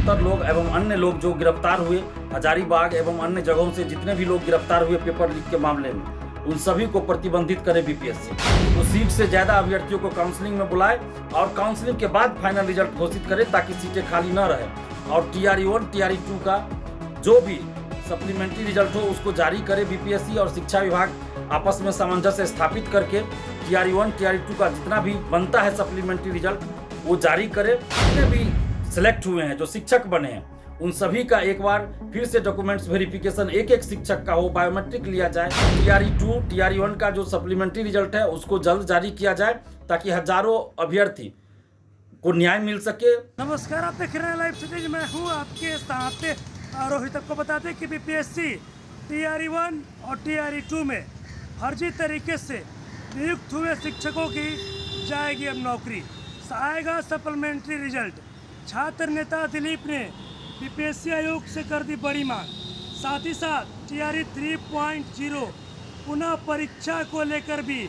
270 लोग एवं अन्य लोग जो गिरफ्तार हुए हजारीबाग एवं अन्य जगहों से, जितने भी लोग गिरफ्तार हुए पेपर लीक के मामले में, उन सभी को प्रतिबंधित करे बीपीएससी। तो सीट से ज्यादा अभ्यर्थियों को काउंसलिंग में बुलाए और काउंसलिंग के बाद फाइनल रिजल्ट घोषित करे ताकि सीटें खाली न रहे। और TRE 1 TRE 2 का जो भी सप्लीमेंट्री रिजल्ट हो उसको जारी करे बीपीएससी और शिक्षा विभाग आपस में सामंजस्य स्थापित करके TRE 1 TRE 2 का जितना भी बनता है सप्लीमेंट्री रिजल्ट वो जारी करे। जितने भी सिलेक्ट हुए हैं, जो शिक्षक बने हैं, उन सभी का एक बार फिर से डॉक्यूमेंट्स वेरिफिकेशन एक एक शिक्षक का हो, बायोमेट्रिक लिया जाए। TRE 2 TRE 1 का जो सप्लीमेंट्री रिजल्ट है उसको जल्द जारी किया जाए ताकि हजारों अभ्यर्थी को न्याय मिल सके। नमस्कार, आप देख रहे हैं लाइव सिटीज। मैं हूं आपके साथ रोहित। आपको बता दें कि बीपीएससी TRE 1 और TRE 2 में फर्जी तरीके से नियुक्त हुए शिक्षकों की जाएगी अब नौकरी। आएगा सप्लीमेंट्री रिजल्ट। छात्र नेता दिलीप ने बीपीएससी आयोग से कर दी बड़ी मांग। साथ ही साथ TRE 3.0 पुनः परीक्षा को लेकर भी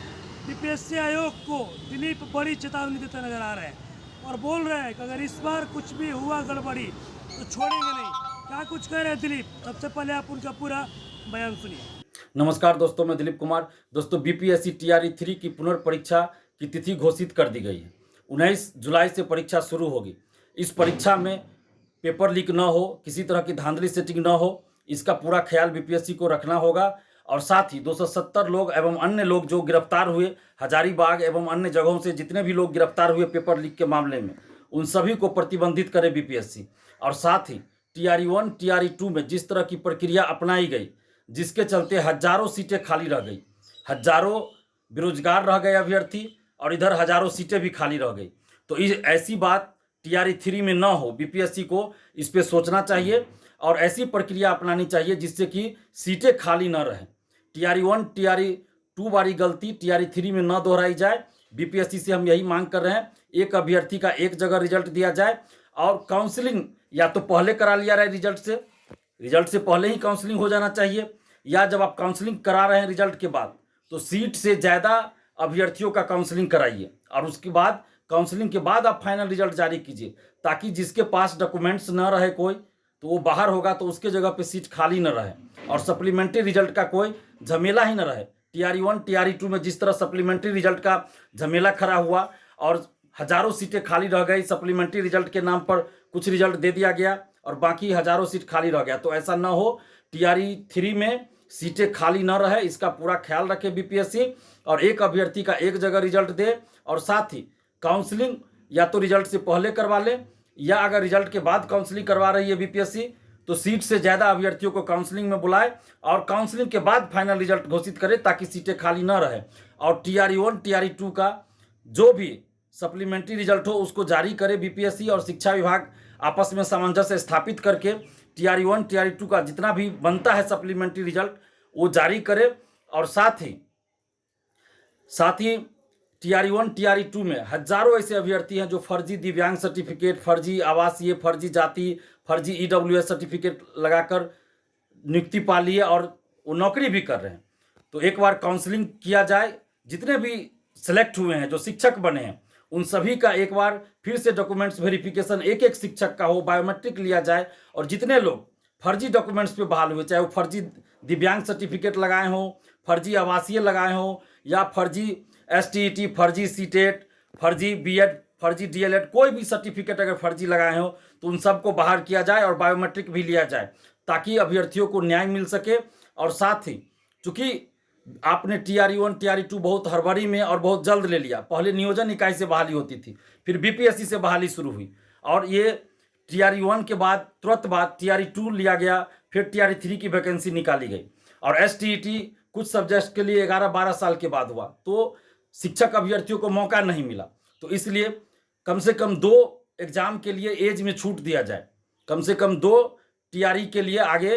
बीपीएससी आयोग को दिलीप बड़ी चेतावनी देते नजर आ रहे हैं और बोल रहे हैं कि अगर इस बार कुछ भी हुआ गड़बड़ी तो छोड़ेंगे नहीं। क्या कुछ कह रहे हैं दिलीप, सबसे पहले आप उनका पूरा बयान सुनिए। नमस्कार दोस्तों, मैं दिलीप कुमार। दोस्तों, बीपीएससी TRE 3 की पुनर्परीक्षा की तिथि घोषित कर दी गई है। 19 जुलाई से परीक्षा शुरू होगी। इस परीक्षा में पेपर लीक न हो, किसी तरह की धांधली सेटिंग न हो, इसका पूरा ख्याल बीपीएससी को रखना होगा। और साथ ही 270 लोग एवं अन्य लोग जो गिरफ्तार हुए हजारीबाग एवं अन्य जगहों से, जितने भी लोग गिरफ्तार हुए पेपर लीक के मामले में, उन सभी को प्रतिबंधित करे बीपीएससी। और साथ ही TRE 1 TRE 2 में जिस तरह की प्रक्रिया अपनाई गई, जिसके चलते हजारों सीटें खाली रह गई, हजारों बेरोजगार रह गए अभ्यर्थी और इधर हजारों सीटें भी खाली रह गई। तो ऐसी बात TRE 3 में ना हो, बीपीएससी को इस पे सोचना चाहिए और ऐसी प्रक्रिया अपनानी चाहिए जिससे कि सीटें खाली न रहें। TRE 1 TRE 2 वाली गलती TRE 3 में न दोहराई जाए। बीपीएससी से हम यही मांग कर रहे हैं, एक अभ्यर्थी का एक जगह रिजल्ट दिया जाए और काउंसलिंग या तो पहले करा लिया रहे, रिजल्ट से पहले ही काउंसलिंग हो जाना चाहिए, या जब आप काउंसलिंग करा रहे हैं रिजल्ट के बाद तो सीट से ज़्यादा अभ्यर्थियों का काउंसलिंग कराइए और उसके बाद काउंसलिंग के बाद आप फाइनल रिजल्ट जारी कीजिए ताकि जिसके पास डॉक्यूमेंट्स न रहे कोई, तो वो बाहर होगा तो उसके जगह पे सीट खाली न रहे और सप्लीमेंट्री रिजल्ट का कोई झमेला ही न रहे। TRE 1 TRE 2 में जिस तरह सप्लीमेंट्री रिजल्ट का झमेला खड़ा हुआ और हजारों सीटें खाली रह गई, सप्लीमेंट्री रिजल्ट के नाम पर कुछ रिजल्ट दे दिया गया और बाकी हजारों सीट खाली रह गया, तो ऐसा न हो। TRE 3 में सीटें खाली न रहे, इसका पूरा ख्याल रखे बीपीएससी और एक अभ्यर्थी का एक जगह रिजल्ट दे। और साथ ही काउंसलिंग या तो रिजल्ट से पहले करवा ले, या अगर रिजल्ट के बाद काउंसलिंग करवा रही है बीपीएससी तो सीट से ज़्यादा अभ्यर्थियों को काउंसलिंग में बुलाए और काउंसलिंग के बाद फाइनल रिजल्ट घोषित करे ताकि सीटें खाली न रहे। और TRE 1 TRE 2 का जो भी सप्लीमेंट्री रिजल्ट हो उसको जारी करे बीपीएससी और शिक्षा विभाग आपस में सामंजस्य स्थापित करके TRE 1 TRE 2 का जितना भी बनता है सप्लीमेंट्री रिजल्ट वो जारी करे। और साथ ही TRE 1 TRE 2 में हजारों ऐसे अभ्यर्थी हैं जो फर्जी दिव्यांग सर्टिफिकेट, फर्जी आवासीय, फर्जी जाति, फर्जी EWS सर्टिफिकेट लगाकर नियुक्ति पा ली है और वो नौकरी भी कर रहे हैं। तो एक बार काउंसलिंग किया जाए, जितने भी सिलेक्ट हुए हैं, जो शिक्षक बने हैं, उन सभी का एक बार फिर से डॉक्यूमेंट्स वेरिफिकेशन एक एक शिक्षक का हो, बायोमेट्रिक लिया जाए और जितने लोग फर्जी डॉक्यूमेंट्स पे बहाल हुए, चाहे वो फर्जी दिव्यांग सर्टिफिकेट लगाए हों, फर्जी आवासीय लगाए हों, या फर्जी STET, फर्जी CTET, फर्जी BEd, फर्जी DLEd, कोई भी सर्टिफिकेट अगर फर्जी लगाए हो तो उन सबको बाहर किया जाए और बायोमेट्रिक भी लिया जाए ताकि अभ्यर्थियों को न्याय मिल सके। और साथ ही चूँकि आपने TRE 1 TRE 2 बहुत हड़बड़ी में और बहुत जल्द ले लिया, पहले नियोजन इकाई से बहाली होती थी, फिर बीपीएससी से बहाली शुरू हुई और ये TRE 1 के बाद तुरंत बाद TRE 2 लिया गया, फिर TRE 3 की वैकेंसी निकाली गई और STET कुछ सब्जेक्ट के लिए 11-12 साल के बाद हुआ, तो शिक्षक अभ्यर्थियों को मौका नहीं मिला। तो इसलिए कम से कम 2 एग्जाम के लिए एज में छूट दिया जाए, कम से कम 2 TRE के लिए आगे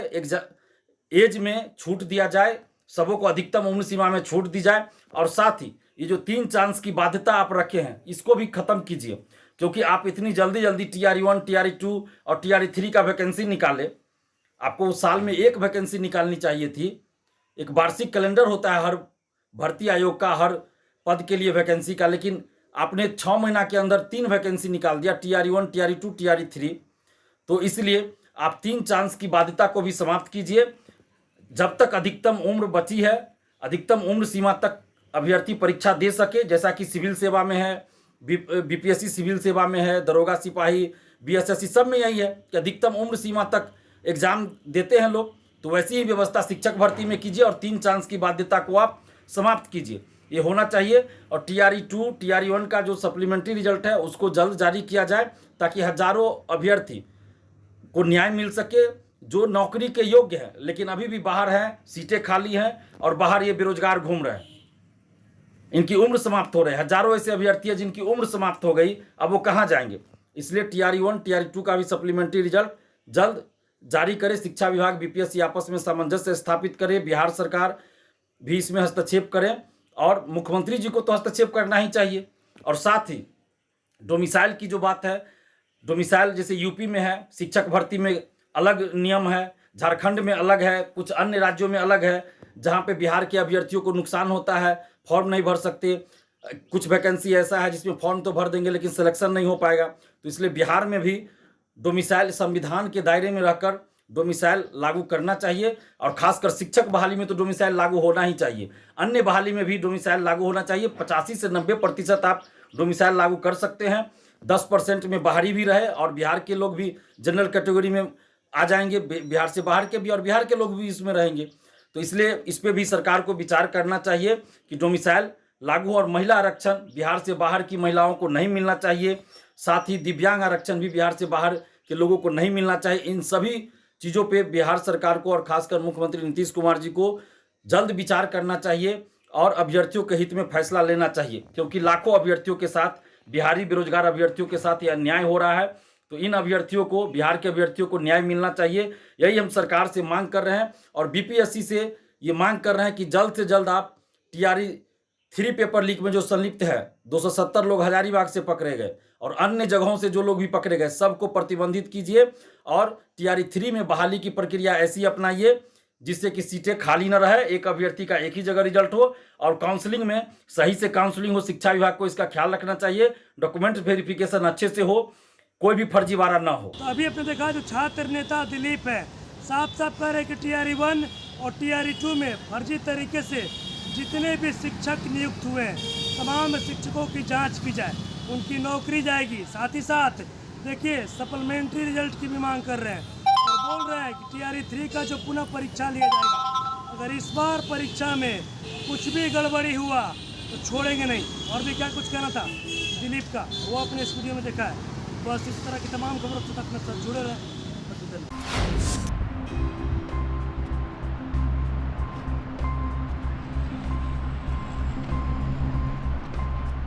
एज में छूट दिया जाए, सबों को अधिकतम उम्र सीमा में छूट दी जाए। और साथ ही ये जो 3 चांस की बाध्यता आप रखे हैं इसको भी खत्म कीजिए, क्योंकि आप इतनी जल्दी TRE 1 TRE 2 और TRE 3 का वैकेंसी निकाले, आपको साल में एक वैकेंसी निकालनी चाहिए थी। एक वार्षिक कैलेंडर होता है हर भर्ती आयोग का, हर पद के लिए वैकेंसी का, लेकिन आपने 6 महीना के अंदर 3 वैकेंसी निकाल दिया, TRE 1 TRE 2 TRE 3। तो इसलिए आप 3 चांस की बाध्यता को भी समाप्त कीजिए। जब तक अधिकतम उम्र बची है, अधिकतम उम्र सीमा तक अभ्यर्थी परीक्षा दे सके, जैसा कि सिविल सेवा में है, बीपीएससी सिविल सेवा में है, दरोगा सिपाही, बीएसएससी सब में यही है कि अधिकतम उम्र सीमा तक एग्जाम देते हैं लोग। तो वैसी ही व्यवस्था शिक्षक भर्ती में कीजिए और 3 चांस की बाध्यता को आप समाप्त कीजिए, ये होना चाहिए। और TRE 2 TRE 1 का जो सप्लीमेंट्री रिजल्ट है उसको जल्द जारी किया जाए, ताकि हजारों अभ्यर्थी को न्याय मिल सके जो नौकरी के योग्य हैं लेकिन अभी भी बाहर हैं, सीटें खाली हैं और बाहर ये बेरोजगार घूम रहे हैं, इनकी उम्र समाप्त हो रही है। हजारों ऐसे अभ्यर्थी हैं जिनकी उम्र समाप्त हो गई, अब वो कहाँ जाएंगे। इसलिए TRE 1 TRE 2 का भी सप्लीमेंट्री रिजल्ट जल्द जारी करे। शिक्षा विभाग बीपीएससी आपस में सामंजस्य स्थापित करे, बिहार सरकार भी इसमें हस्तक्षेप करे और मुख्यमंत्री जी को तो हस्तक्षेप करना ही चाहिए। और साथ ही डोमिसाइल की जो बात है, डोमिसाइल जैसे यूपी में है, शिक्षक भर्ती में अलग नियम है, झारखंड में अलग है, कुछ अन्य राज्यों में अलग है, जहाँ पे बिहार के अभ्यर्थियों को नुकसान होता है, फॉर्म नहीं भर सकते। कुछ वैकेंसी ऐसा है जिसमें फॉर्म तो भर देंगे लेकिन सिलेक्शन नहीं हो पाएगा। तो इसलिए बिहार में भी डोमिसाइल संविधान के दायरे में रहकर डोमिसाइल लागू करना चाहिए और खासकर शिक्षक बहाली में तो डोमिसाइल लागू होना ही चाहिए। अन्य बहाली में भी डोमिसाइल लागू होना चाहिए। 85 से 90% आप डोमिसाइल लागू कर सकते हैं। 10% में बाहरी भी रहे और बिहार के लोग भी जनरल कैटेगरी में आ जाएंगे, बिहार से बाहर के भी, और बिहार के लोग भी इसमें रहेंगे। तो इसलिए इस पर भी सरकार को विचार करना चाहिए कि डोमिसाइल लागू हो। और महिला आरक्षण बिहार से बाहर की महिलाओं को नहीं मिलना चाहिए, साथ ही दिव्यांग आरक्षण भी बिहार से बाहर के लोगों को नहीं मिलना चाहिए। इन सभी चीज़ों पे बिहार सरकार को और खासकर मुख्यमंत्री नीतीश कुमार जी को जल्द विचार करना चाहिए और अभ्यर्थियों के हित में फैसला लेना चाहिए, क्योंकि लाखों अभ्यर्थियों के साथ, बिहारी बेरोजगार अभ्यर्थियों के साथ यह अन्याय हो रहा है। तो इन अभ्यर्थियों को, बिहार के अभ्यर्थियों को न्याय मिलना चाहिए। यही हम सरकार से मांग कर रहे हैं और बीपीएससी से ये मांग कर रहे हैं कि जल्द से जल्द आप TRE 3 पेपर लीक में जो संलिप्त है, 270 लोग हजारीबाग से पकड़े गए और अन्य जगहों से जो लोग भी पकड़े गए, सबको प्रतिबंधित कीजिए और TRE 3 में बहाली की प्रक्रिया ऐसी अपनाइए जिससे कि सीटें खाली न रहे, एक अभ्यर्थी का एक ही जगह रिजल्ट हो और काउंसलिंग में सही से काउंसलिंग हो। शिक्षा विभाग को इसका ख्याल रखना चाहिए, डॉक्यूमेंट वेरिफिकेशन अच्छे से हो, कोई भी फर्जीवाड़ा ना हो। तो अभी आपने देखा जो छात्र नेता दिलीप है, साफ साफ कह रहे हैं कि TRE 1 और TRE 2 में फर्जी तरीके से जितने भी शिक्षक नियुक्त हुए हैं, तमाम शिक्षकों की जांच की जाए, उनकी नौकरी जाएगी। साथ ही साथ देखिए सप्लीमेंट्री रिजल्ट की भी मांग कर रहे हैं और बोल रहे हैं कि TRE 3 का जो पुनः परीक्षा लिया जाएगा, अगर इस बार परीक्षा में कुछ भी गड़बड़ी हुआ तो छोड़ेंगे नहीं। और भी क्या कुछ कहना था दिलीप का, वो अपने इस वीडियो में देखा है। बस इस तरह की तमाम खबरों से तक में जुड़े रहे।